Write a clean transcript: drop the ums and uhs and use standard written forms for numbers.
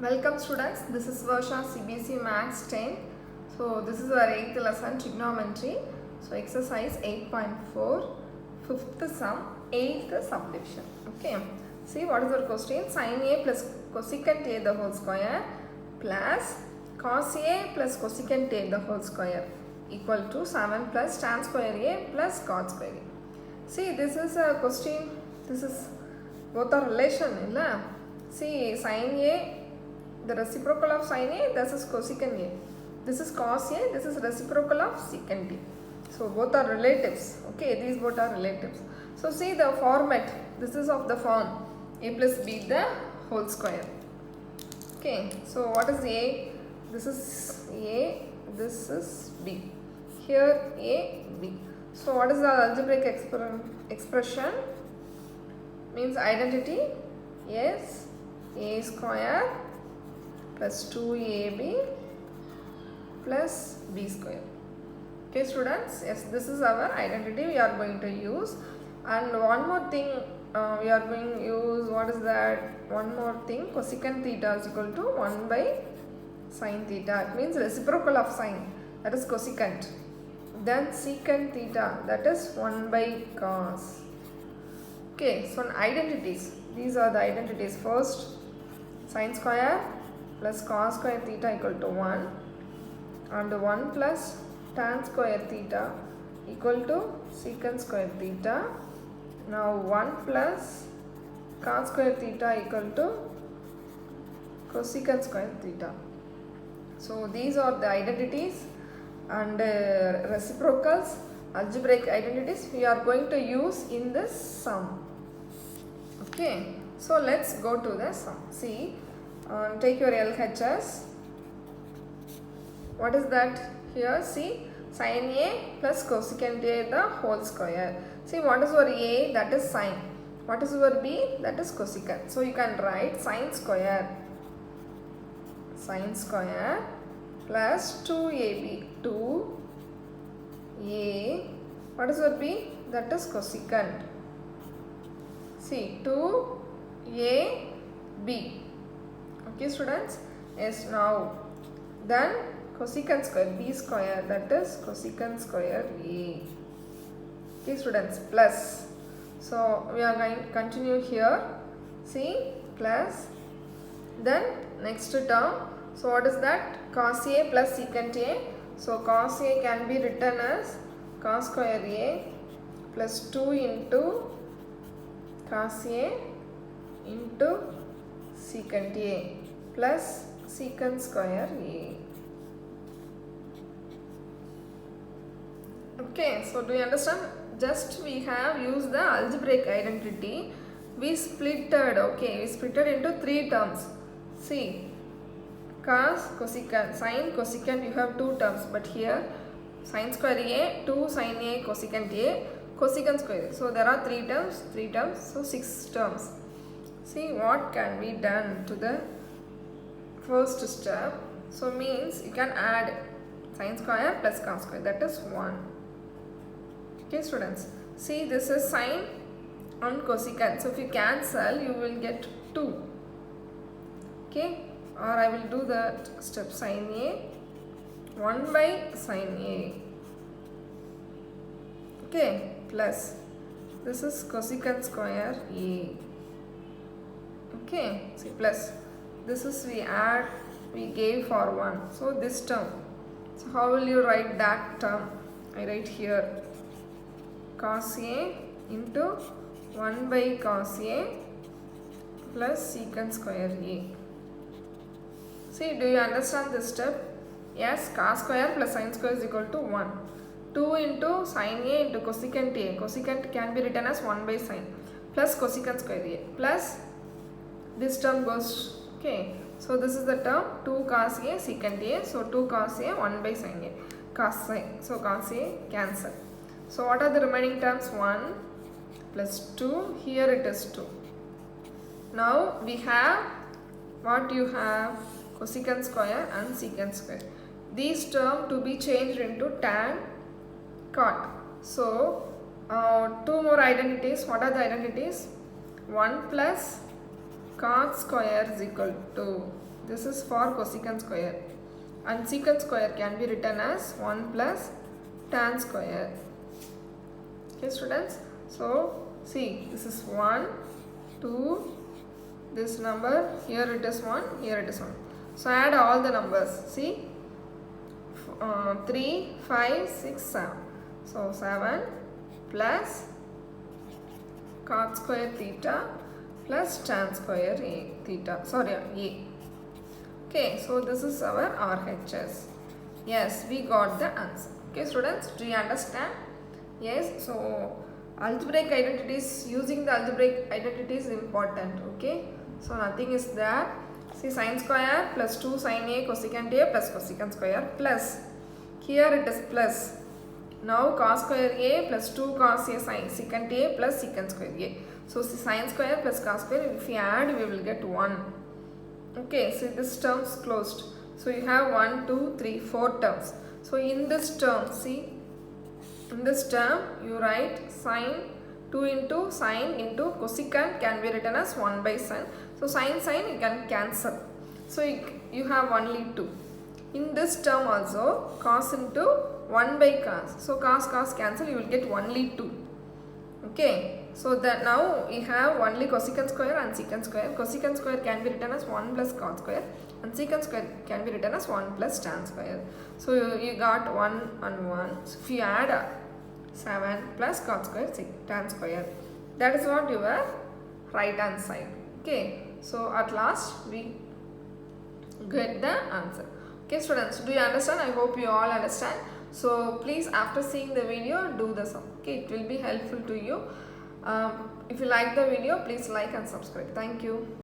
Welcome students, this is Varsha CBSE Maths 10. So this is our 8th lesson trigonometry. So exercise 8.4, 5th sum, 8th subdivision. Okay, see what is our question? Sin A plus cosecant A the whole square plus cos A plus cosecant A the whole square equal to 7 plus tan square A plus cot square A. See, this is a question, this is both are relation, illa? See, sin A, the reciprocal of sin A, this is cosecant A. This is cos A, this is reciprocal of secant A. So both are relatives. Okay, these both are relatives. So see the format. This is of the form A plus B the whole square. Okay, so what is A? This is A, this is B. Here A, B. So what is the algebraic expression? Means identity. Yes, A square plus 2ab plus b square. Okay students, yes, this is our identity we are going to use. And one more thing we are going to use, what is that? One more thing, cosecant theta is equal to 1 by sin theta. It means reciprocal of sin, that is cosecant. Then secant theta, that is 1 by cos. Okay, so identities, these are the identities. First, sin square plus cos square theta equal to 1 and 1 plus tan square theta equal to secant square theta. Now 1 plus cos square theta equal to cosecant square theta. So these are the identities and reciprocals, algebraic identities we are going to use in this sum. Okay, so let's go to the sum. See, take your LHS. What is that? Here see, sin A plus cosecant A the whole square. See, what is your A? That is sin. What is your B? That is cosecant. So you can write sin square plus 2ab, 2a, what is your B? That is cosecant. See, 2ab. Okay students, yes, now then cosecant square b square, that is cosecant square a. Okay students, plus, so we are going to continue here. See, plus, then next term, so what is that? Cos a plus secant a. So cos a can be written as cos square a plus 2 into cos a into secant a plus secant square a. Okay, so do you understand? Just we have used the algebraic identity. We splitted, okay, we splitted into 3 terms. See, cos, cosecant, sin, cosecant, you have 2 terms, but here sin square a, 2 sin a, cosecant a, cosecant square a. So there are 3 terms, so 6 terms. See what can be done to the first step. So means you can add sin square plus cos square, that is 1. Okay students, see this is sin and cosecant. So if you cancel, you will get 2. Okay, or I will do that step, sin a 1 by sin a. Okay, plus this is cosecant square a. Okay, see, plus this is we add, we gave for 1, so this term. So how will you write that term? I write here cos a into 1 by cos a plus secant square a. See, do you understand this step? Yes, cos square plus sin square is equal to 1. 2 into sin a into cosecant a. Cosecant can be written as 1 by sin plus cosecant square a plus this term goes, okay. So this is the term 2 cos a secant a. So 2 cos a 1 by sin a. Cos sin. So cos a cancel. So what are the remaining terms? 1 plus 2. Here it is 2. Now we have, what you have? Cosecant square and secant square. These terms to be changed into tan, cot. So 2 more identities. What are the identities? 1 plus cot square is equal to, this is for cosecant square, and secant square can be written as 1 plus tan square. Okay students, so see, this is 1, 2, this number, here it is 1, here it is 1. So add all the numbers, see, 3, 5, 6, 7. So 7 plus cot square theta plus tan square a theta, sorry, a. Okay, so this is our RHS. Yes, we got the answer. Okay students, do you understand? Yes, so algebraic identities, using the algebraic identity is important. Okay, so nothing is there. See, sin square plus 2 sin a cosecant a plus cosecant square plus, here it is plus. Now cos square a plus 2 cos a sin secant a plus secant square a. So sin square plus cos square, if we add we will get 1. Okay, so this term is closed. So you have 1, 2, 3, 4 terms. So in this term, see, in this term you write sin 2 into sin into cosecant can be written as 1 by sin. So sin you can cancel. So you have only 2. In this term also cos into 1 by cos. So cos cancel, you will get only 2. Okay, so that now we have only cosecant square and secant square. Cosecant square can be written as 1 plus cot square and secant square can be written as 1 plus tan square. So you got 1 and 1. So if you add 7 plus cot square tan square, that is what your right hand side. Okay, so at last we get the answer. Okay students, do you understand? I hope you all understand. So please, after seeing the video, do the sum. Okay, it will be helpful to you. If you like the video, please like and subscribe. Thank you.